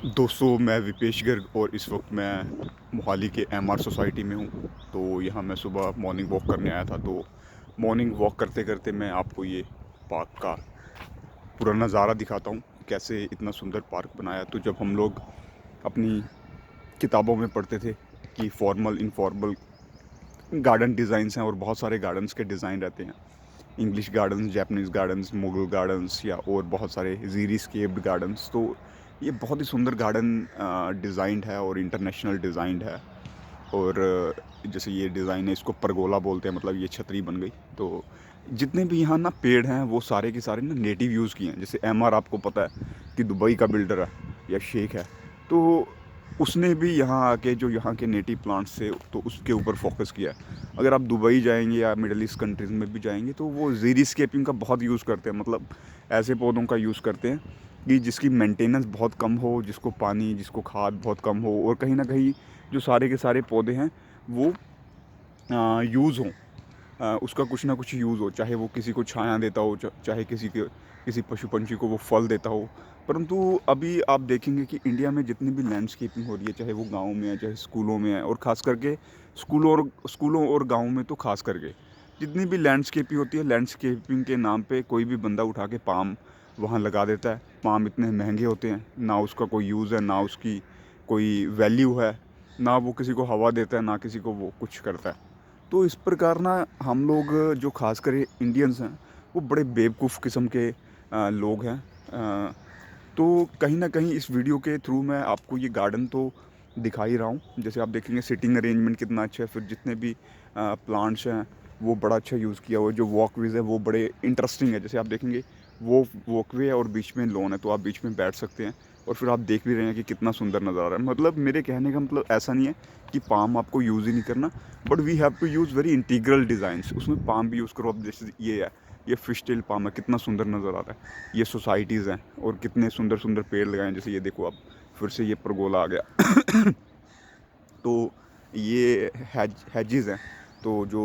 दोस्तों, मैं विपेश गर्ग और इस वक्त मैं मोहाली के एमआर सोसाइटी में हूँ। तो यहाँ मैं सुबह मॉर्निंग वॉक करने आया था। तो मॉर्निंग वॉक करते करते मैं आपको ये पार्क का पूरा नज़ारा दिखाता हूँ, कैसे इतना सुंदर पार्क बनाया। तो जब हम लोग अपनी किताबों में पढ़ते थे कि फॉर्मल इनफॉर्मल गार्डन डिज़ाइंस हैं और बहुत सारे गार्डन्स के डिज़ाइन रहते हैं, English gardens, Japanese gardens, Mughal gardens या और बहुत सारे ज़ीरी-स्केप्ड गार्डन्स। तो ये बहुत ही सुंदर गार्डन डिज़ाइंड है और इंटरनेशनल डिज़ाइंड है। और जैसे ये डिज़ाइन है, इसको परगोला बोलते हैं, मतलब ये छतरी बन गई। तो जितने भी यहाँ ना पेड़ हैं वो सारे के सारे ना नेटिव यूज़ किए हैं। जैसे एमआर, आपको पता है कि दुबई का बिल्डर है या शेख है, तो उसने भी यहाँ आके जो यहाँ के नेटिव प्लांट्स थे तो उसके ऊपर फोकस किया है। अगर आप दुबई जाएंगे या मिडल ईस्ट कंट्रीज़ में भी जाएंगे तो वो ज़ीरीस्केपिंग का बहुत यूज़ करते हैं। मतलब ऐसे पौधों का यूज़ करते हैं कि जिसकी मेंटेनेंस बहुत कम हो, जिसको पानी, जिसको खाद बहुत कम हो, और कहीं ना कहीं जो सारे के सारे पौधे हैं वो यूज़ हों, उसका कुछ ना कुछ यूज़ हो, चाहे वो किसी को छाया देता हो, चाहे किसी पशु पंछी को वो फल देता हो। परंतु अभी आप देखेंगे कि इंडिया में जितनी भी लैंडस्केपिंग हो रही है, चाहे वो गाँव में है, चाहे स्कूलों में है, और ख़ास करके स्कूलों और गाँव में, तो ख़ास करके जितनी भी लैंडस्केपिंग होती है, लैंडस्केपिंग के नाम पे कोई भी बंदा उठा के पाम वहाँ लगा देता है। पाम इतने महंगे होते हैं, ना उसका कोई यूज़ है, ना उसकी कोई वैल्यू है, ना वो किसी को हवा देता है, ना किसी को वो कुछ करता है। तो इस प्रकार ना हम लोग जो खास कर इंडियंस हैं वो बड़े बेवकूफ़ किस्म के लोग हैं। तो कहीं ना कहीं इस वीडियो के थ्रू मैं आपको ये गार्डन तो दिखा ही रहा हूँ। जैसे आप देखेंगे सिटिंग अरेंजमेंट कितना अच्छा है, फिर जितने भी प्लांट्स हैं वो बड़ा अच्छा यूज़ किया हुआ है। जो वॉकवेज है वो बड़े इंटरेस्टिंग है। जैसे आप देखेंगे वो वॉकवे है और बीच में लॉन है, तो आप बीच में बैठ सकते हैं। और फिर आप देख भी रहे हैं कि कितना सुंदर नज़ारा है। मतलब मेरे कहने का मतलब ऐसा नहीं है कि पाम आपको यूज़ ही नहीं करना, but we have to use very integral designs. उसमें पाम भी यूज़ करो। अब जैसे ये है, ये फिश टेल पाम है, कितना सुंदर नज़र आ रहा है। ये सोसाइटीज़ हैं और कितने सुंदर सुंदर पेड़ लगाए हैं। जैसे ये देखो, अब फिर से ये परगोला आ गया। तो ये हैजेस हैं, तो जो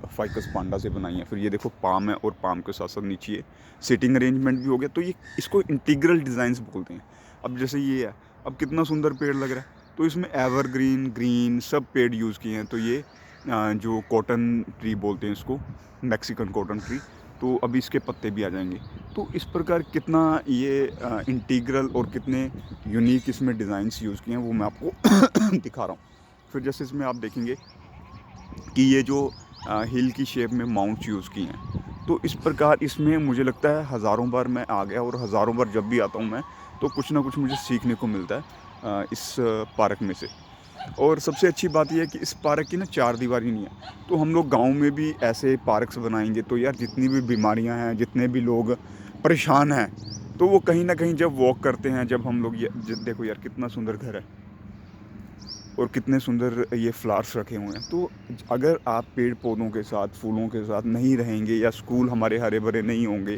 फाइकस पांडा से बनाई हैं। फिर ये देखो पाम है, और पाम के साथ साथ नीचे ये सिटिंग अरेंजमेंट भी हो गया। तो ये इसको इंटीग्रल डिज़ाइंस बोलते हैं। अब जैसे ये है, अब कितना सुंदर पेड़ लग रहा है। तो इसमें एवरग्रीन, ग्रीन सब पेड़ यूज़ किए हैं। तो ये जो कॉटन ट्री बोलते हैं इसको, मैक्सिकन कॉटन ट्री, तो अभी इसके पत्ते भी आ जाएंगे। तो इस प्रकार कितना ये इंटीग्रल और कितने यूनिक इसमें डिज़ाइंस यूज़ किए हैं वो मैं आपको दिखा रहा हूँ। फिर जैसे इसमें आप देखेंगे कि ये जो हिल की शेप में माउंट्स यूज़ किए हैं। तो इस प्रकार इसमें मुझे लगता है हज़ारों बार मैं आ गया, और हज़ारों बार जब भी आता हूँ मैं, तो कुछ ना कुछ मुझे सीखने को मिलता है इस पार्क में से। और सबसे अच्छी बात यह है कि इस पार्क की ना चार दीवारी नहीं है। तो हम लोग गांव में भी ऐसे पार्क्स बनाएंगे तो यार जितनी भी बीमारियां हैं, जितने भी लोग परेशान हैं, तो वो कहीं ना कहीं जब वॉक करते हैं, जब हम लोग ये देखो यार कितना सुंदर घर है और कितने सुंदर ये फ्लावर्स रखे हुए हैं। तो अगर आप पेड़ पौधों के साथ, फूलों के साथ नहीं रहेंगे, या स्कूल हमारे हरे भरे नहीं होंगे,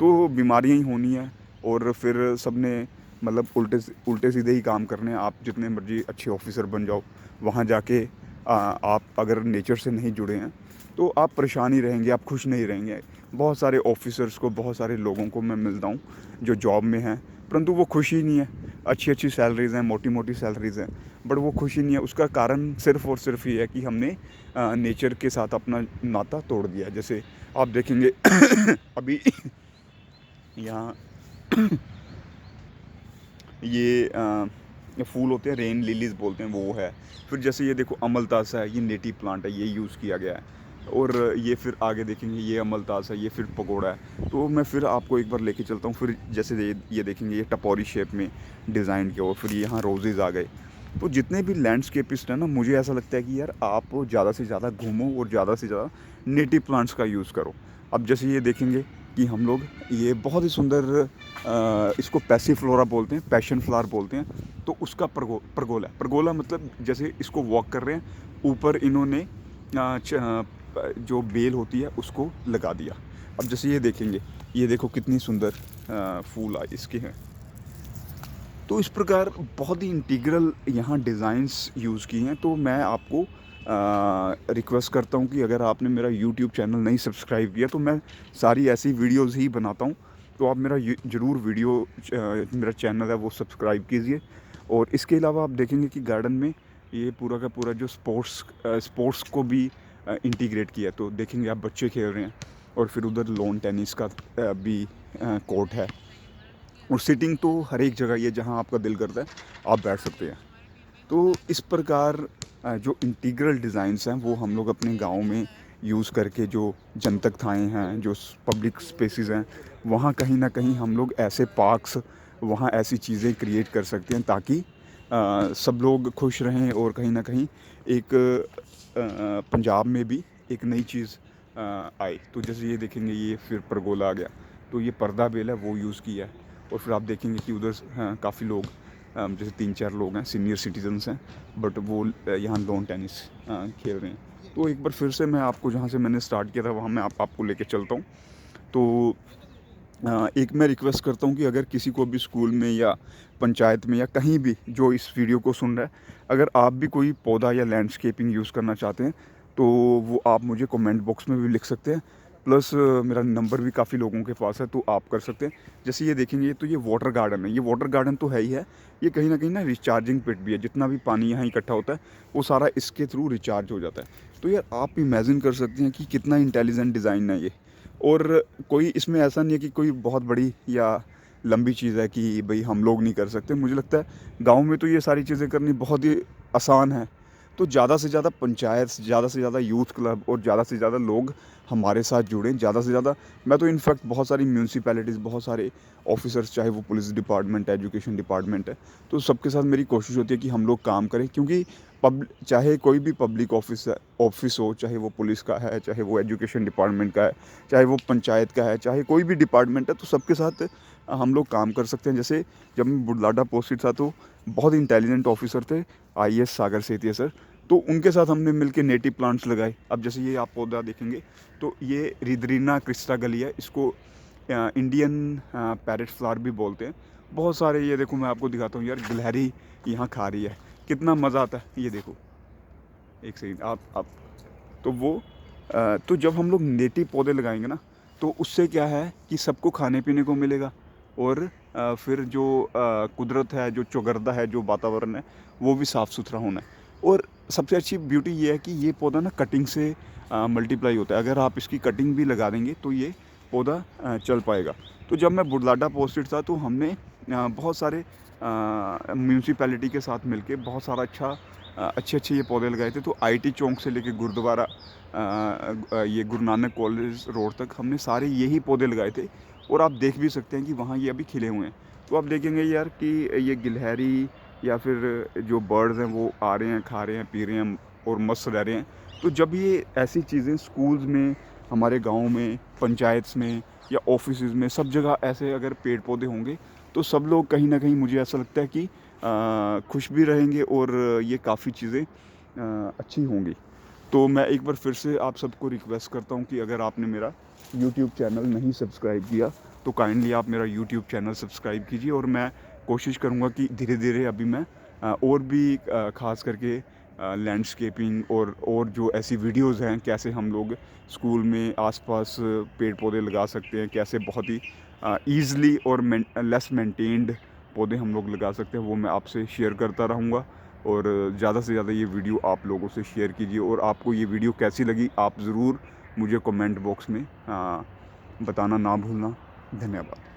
तो बीमारियां ही होनी है। और फिर सबने मतलब उल्टे सीधे ही काम करने हैं। आप जितने मर्जी अच्छे ऑफिसर बन जाओ, वहाँ जाके आप अगर नेचर से नहीं जुड़े हैं तो आप परेशान ही रहेंगे, आप खुश नहीं रहेंगे। बहुत सारे ऑफिसर्स को, बहुत सारे लोगों को मैं मिलता हूँ जो जॉब में हैं, परंतु वो खुश ही नहीं है। अच्छी अच्छी सैलरीज़ हैं, मोटी मोटी सैलरीज़ हैं, बट वो खुशी नहीं है। उसका कारण सिर्फ़ और सिर्फ ये है कि हमने नेचर के साथ अपना नाता तोड़ दिया। जैसे आप देखेंगे अभी यहाँ ये फूल होते हैं, रेन लिलीज़ बोलते हैं, वो है। फिर जैसे ये देखो अमलतास है, ये नेटिव प्लांट है, ये यूज़ किया गया है। और ये फिर आगे देखेंगे, ये अमलतास है, ये फिर पकौड़ा है। तो मैं फिर आपको एक बार लेके चलता हूँ। फिर जैसे ये देखेंगे, ये टपोरी शेप में डिज़ाइन किया, और फिर यहाँ रोजेज़ आ गए। तो जितने भी लैंडस्केपिस्ट हैं ना, मुझे ऐसा लगता है कि यार आप ज़्यादा से ज़्यादा घूमो और ज़्यादा से ज़्यादा नेटिव प्लांट्स का यूज़ करो। अब जैसे ये देखेंगे कि हम लोग ये बहुत ही सुंदर इसको पैसीफ्लोरा बोलते हैं, पैशन फ्लावर बोलते हैं। तो उसका परगोला मतलब जैसे इसको वॉक कर रहे हैं, ऊपर इन्होंने जो बेल होती है उसको लगा दिया। अब जैसे ये देखेंगे, ये देखो कितनी सुंदर फूल इसके हैं। तो इस प्रकार बहुत ही इंटीग्रल यहाँ डिज़ाइंस यूज़ की हैं। तो मैं आपको रिक्वेस्ट करता हूँ कि अगर आपने मेरा यूट्यूब चैनल नहीं सब्सक्राइब किया, तो मैं सारी ऐसी वीडियोज़ ही बनाता हूँ तो आप मेरा ज़रूर मेरा चैनल है वो सब्सक्राइब कीजिए। और इसके अलावा आप देखेंगे कि गार्डन में ये पूरा का पूरा जो स्पोर्ट्स को भी इंटीग्रेट किया है। तो देखेंगे आप बच्चे खेल रहे हैं, और फिर उधर लॉन टेनिस का भी कोर्ट है। और सिटिंग तो हर एक जगह ये, जहाँ आपका दिल करता है आप बैठ सकते हैं। तो इस प्रकार जो इंटीग्रल डिज़ाइंस हैं वो हम लोग अपने गाँव में यूज़ करके, जो जनतक थाएँ हैं, जो पब्लिक स्पेसेस हैं, वहाँ कहीं ना कहीं हम लोग ऐसे पार्क्स, वहाँ ऐसी चीज़ें क्रिएट कर सकते हैं ताकि सब लोग खुश रहें। और कहीं ना कहीं एक पंजाब में भी एक नई चीज़ आए। तो जैसे ये देखेंगे, ये फिर परगोला आ गया, तो ये पर्दा बेल है वो यूज़ किया है। और फिर आप देखेंगे कि उधर काफ़ी लोग, जैसे 3-4 लोग हैं, सीनियर सिटीजन्स हैं, बट वो यहाँ लॉन टेनिस खेल रहे हैं। तो एक बार फिर से मैं आपको, जहाँ से मैंने स्टार्ट किया था वहाँ मैं आपको लेके चलता हूँ। तो एक मैं रिक्वेस्ट करता हूँ कि अगर किसी को भी स्कूल में या पंचायत में या कहीं भी जो इस वीडियो को सुन रहा है, अगर आप भी कोई पौधा या लैंडस्केपिंग यूज़ करना चाहते हैं तो वो आप मुझे कमेंट बॉक्स में भी लिख सकते हैं। प्लस मेरा नंबर भी काफ़ी लोगों के पास है, तो आप कर सकते हैं। जैसे ये देखेंगे, तो ये वाटर गार्डन है। ये वाटर गार्डन तो है ही है, ये कहीं ना कहीं ना रिचार्जिंग पिट भी है। जितना भी पानी यहाँ इकट्ठा होता है वो सारा इसके थ्रू रिचार्ज हो जाता है। तो यार आप इमेजिन कर सकते हैं कि कितना इंटेलिजेंट डिज़ाइन है ये। और कोई इसमें ऐसा नहीं है कि कोई बहुत बड़ी या लंबी चीज़ है कि भाई हम लोग नहीं कर सकते। मुझे लगता है गांव में तो ये सारी चीज़ें करनी बहुत ही आसान है। तो ज़्यादा से ज़्यादा पंचायत, ज़्यादा से ज़्यादा यूथ क्लब और ज़्यादा से ज़्यादा लोग हमारे साथ जुड़ें। ज़्यादा से ज़्यादा, मैं तो इनफैक्ट बहुत सारी म्यूनसिपैलिटीज़, बहुत सारे ऑफिसर्स, चाहे वो पुलिस डिपार्टमेंट है, एजुकेशन डिपार्टमेंट है, तो सबके साथ मेरी कोशिश होती है कि हम लोग काम करें। क्योंकि चाहे कोई भी पब्लिक ऑफिस हो, चाहे वो पुलिस का है, चाहे वो एजुकेशन डिपार्टमेंट का है, चाहे वो पंचायत का है, चाहे कोई भी डिपार्टमेंट है, तो सबके साथ हम लोग काम कर सकते हैं। जैसे जब मैं बुढलाडा पोस्टेड था तो बहुत इंटेलिजेंट ऑफिसर थे, आईएएस सागर सेतिया सर, तो उनके साथ हमने मिलकर नेटिव प्लांट्स लगाए। अब जैसे ये आप पौधा देखेंगे, तो ये रिदरीना क्रिस्टा गली है, इसको इंडियन पैरेट फ्लावर भी बोलते हैं। बहुत सारे, ये देखो मैं आपको दिखाता हूँ यार, गिलहरी यहाँ खा रही है, कितना मज़ा आता है। ये देखो, एक सेकंड, आप तो वो तो जब हम लोग नेटिव पौधे लगाएंगे ना, तो उससे क्या है कि सबको खाने पीने को मिलेगा। और फिर जो कुदरत है, जो चौगर्दा है, जो वातावरण है, वो भी साफ़ सुथरा होना है। और सबसे अच्छी ब्यूटी ये है कि ये पौधा ना कटिंग से मल्टीप्लाई होता है। अगर आप इसकी कटिंग भी लगा देंगे तो ये पौधा चल पाएगा। तो जब मैं बुढलाडा पोस्टेड था तो हमने बहुत सारे म्यूनसिपैलिटी के साथ मिलके बहुत सारा अच्छे ये पौधे लगाए थे। तो आईटी चौक से लेके गुरुद्वारा, ये गुरु नानक कॉलेज रोड तक हमने सारे यही पौधे लगाए थे। और आप देख भी सकते हैं कि वहाँ ये अभी खिले हुए हैं। तो आप देखेंगे यार कि ये गिलहरी या फिर जो बर्ड्स हैं वो आ रहे हैं, खा रहे हैं, पी रहे हैं और मस्त रह रहे हैं। तो जब ये ऐसी चीज़ें स्कूल्स में, हमारे गाँव में, पंचायत में या ऑफिसेज में, सब जगह ऐसे अगर पेड़ पौधे होंगे तो सब लोग कहीं ना कहीं, मुझे ऐसा लगता है कि खुश भी रहेंगे और ये काफ़ी चीज़ें अच्छी होंगी। तो मैं एक बार फिर से आप सबको रिक्वेस्ट करता हूँ कि अगर आपने मेरा यूट्यूब चैनल नहीं सब्सक्राइब किया तो काइंडली आप मेरा यूट्यूब चैनल सब्सक्राइब कीजिए। और मैं कोशिश करूँगा कि धीरे धीरे अभी मैं और भी ख़ास करके लैंडस्केपिंग और जो ऐसी वीडियोस हैं, कैसे हम लोग स्कूल में आसपास पेड़ पौधे लगा सकते हैं, कैसे बहुत ही ईज़िली और लेस मेंटेन्ड पौधे हम लोग लगा सकते हैं, वो मैं आपसे शेयर करता रहूँगा। और ज़्यादा से ज़्यादा ये वीडियो आप लोगों से शेयर कीजिए। और आपको ये वीडियो कैसी लगी आप ज़रूर मुझे कमेंट बॉक्स में बताना ना भूलना। धन्यवाद।